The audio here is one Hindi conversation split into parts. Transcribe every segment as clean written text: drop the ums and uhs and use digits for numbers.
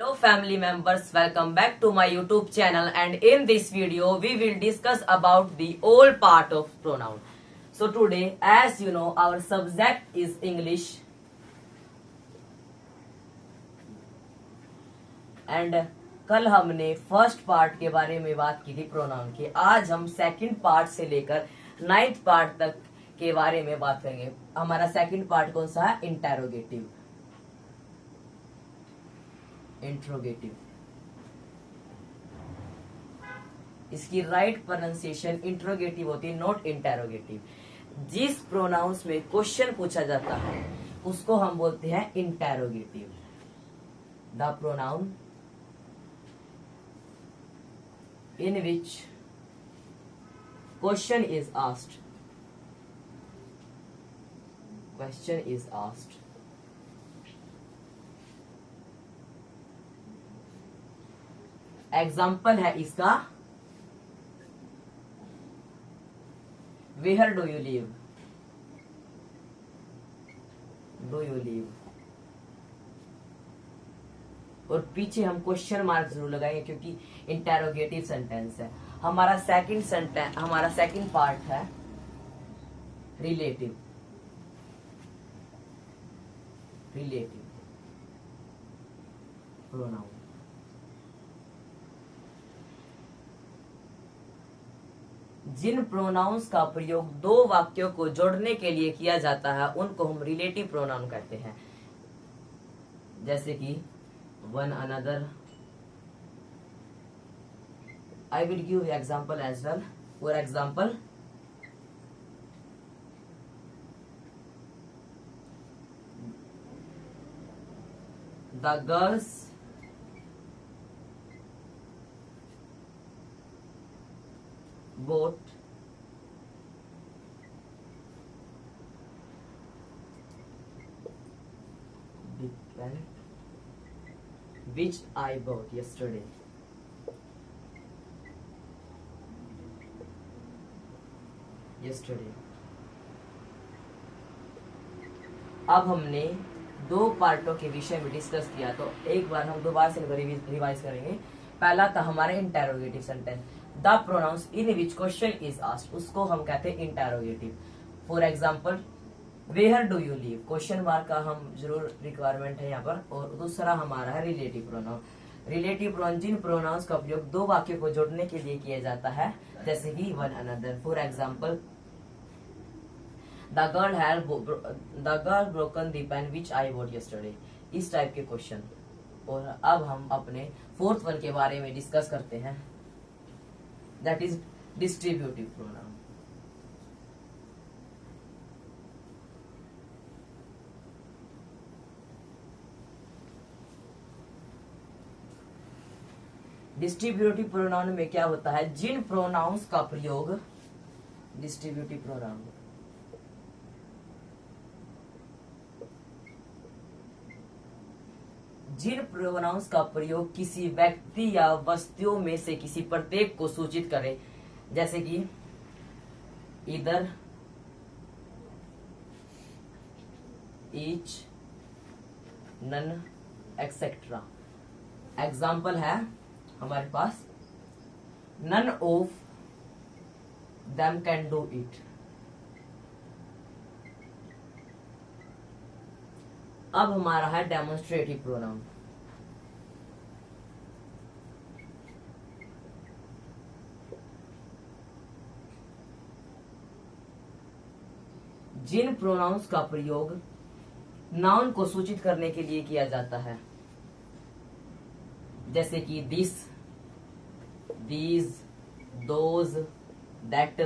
Hello family members, welcome back to my YouTube channel, and in this video we will discuss about the all part of pronoun. So today, as you know, our subject is English, and कल हमने फर्स्ट पार्ट के बारे में बात की थी प्रोनाउन की। आज हम सेकंड पार्ट से लेकर 9th पार्ट तक के बारे में बात करेंगे। हमारा सेकंड पार्ट कौन सा है? इंटेरोगेटिव। इंट्रोगेटिव, इसकी राइट प्रोनाउंसिएशन इंट्रोगेटिव होती है, नॉट इंटेरोगेटिव। जिस प्रोनाउंस में क्वेश्चन पूछा जाता है उसको हम बोलते हैं interrogative. The pronoun in which question is asked. Example है इसका, वेयर डू यू लिव? और पीछे हम क्वेश्चन मार्क जरूर लगाएंगे क्योंकि इंटेरोगेटिव सेंटेंस है। हमारा सेकंड पार्ट है रिलेटिव प्रोनाउन। जिन प्रोनाउंस का प्रयोग दो वाक्यों को जोड़ने के लिए किया जाता है उनको हम रिलेटिव प्रोनाउन कहते हैं। जैसे कि one another. I will give example as well. For example, the girls bought the pen which I bought yesterday. अब हमने दो पार्टों के विषय में डिस्कस किया, तो एक बार हम दोबारा से रिवाइज करेंगे। पहला था हमारे interrogative sentence, the pronouns in which question is asked, उसको हम कहते हैं interrogative. For example, where do you live, question mark का हम जरूर रिक्वायरमेंट है यहाँ पर। और दूसरा हमारा है रिलेटिव प्रोनाउन। रिलेटिव प्रोनाउन जिन प्रोनाउंस का प्रयोग दो वाक्यों को जोड़ने के लिए किया जाता है, जैसे कि one another. For example, the girl broken the pen which I bought yesterday, इस टाइप के क्वेश्चन। और अब हम अपने फोर्थ वन के बारे में डिस्कस करते हैं, that is distributive pronoun. Distributive pronoun में क्या होता है? जिन प्रोनाउंस का प्रयोग डिस्ट्रीब्यूटिव प्रोनाउन जिन प्रोनाउंस का प्रयोग किसी व्यक्ति या वस्तुओं में से किसी प्रत्येक को सूचित करे, जैसे कि इधर, ईच, नन, एक्सेट्रा। एग्जाम्पल है हमारे पास, none of them can do it. अब हमारा है डेमोन्स्ट्रेटिव प्रोनाउन। जिन प्रोनाउंस का प्रयोग नाउन को सूचित करने के लिए किया जाता है, जैसे कि this, these, those, that.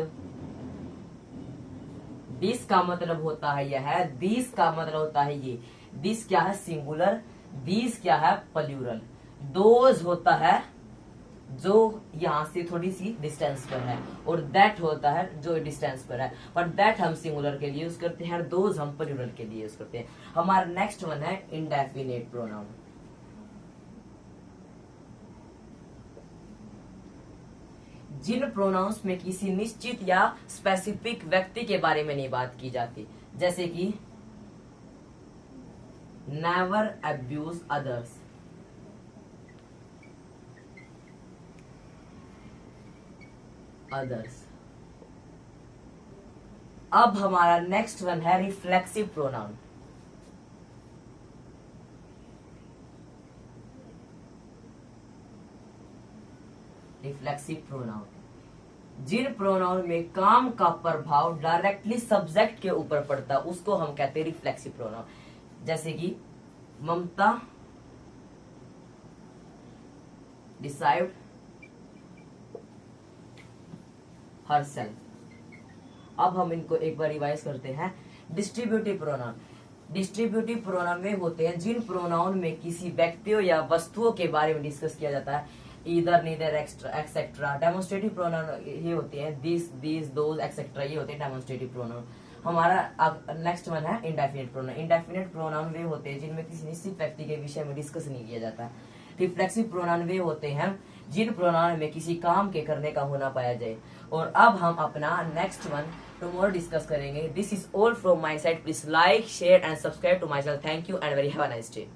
This का मतलब होता है यह, दिस का मतलब होता है ये। दिस क्या है? सिंगुलर। दीज क्या है? प्लूरल। दोज होता है जो यहां से थोड़ी सी डिस्टेंस पर है, और दैट होता है जो डिस्टेंस पर है। पर दैट हम सिंगुलर के लिए यूज करते हैं और दोज हम प्लूरल के लिए यूज करते हैं। हमारा नेक्स्ट वन है इंडेफिनिट प्रोनाउन। जिन प्रोनाउंस में किसी निश्चित या स्पेसिफिक व्यक्ति के बारे में नहीं बात की जाती, जैसे कि नेवर अब्यूज अदर्स, अदर्स। अब हमारा नेक्स्ट वन है रिफ्लेक्सिव प्रोनाउन। रिफ्लेक्सिव प्रोनाउन जिन प्रोनाउन में काम का प्रभाव डायरेक्टली सब्जेक्ट के ऊपर पड़ता है उसको हम कहते हैं रिफ्लेक्सिव प्रोनाउन। जैसे कि ममता डिसाइड हरसेल्फ। अब हम इनको एक बार रिवाइज करते हैं। डिस्ट्रीब्यूटिव प्रोनाउन, डिस्ट्रीब्यूटिव प्रोनाउन में होते हैं जिन प्रोनाउन में किसी व्यक्तियों या वस्तुओं के बारे में डिस्कस किया जाता है, इधर नीदर एक्सेट्रा। डेमोन्स्ट्रेटिव प्रोनाउन ये होते हैं दिस दिस दोज एक्सेट्रा, ये होते हैं डेमोन्स्ट्रेटिव प्रोनाउन। हमारा नेक्स्ट वन है इंडेफिनिट प्रोनाउन। इंडेफिनिट प्रोनाउन वे होते हैं जिनमें किसी निश्चित व्यक्ति के विषय में डिस्कस नहीं किया जाता है। रिफ्लेक्सिव प्रोनाउन वे होते हैं जिन प्रोनाउन में किसी काम के करने का होना पाया जाए। और अब हम अपना नेक्स्ट वन टुमारो डिस्कस करेंगे। This is all from my side. Please like share and subscribe to my channel. Thank you and very have a nice day.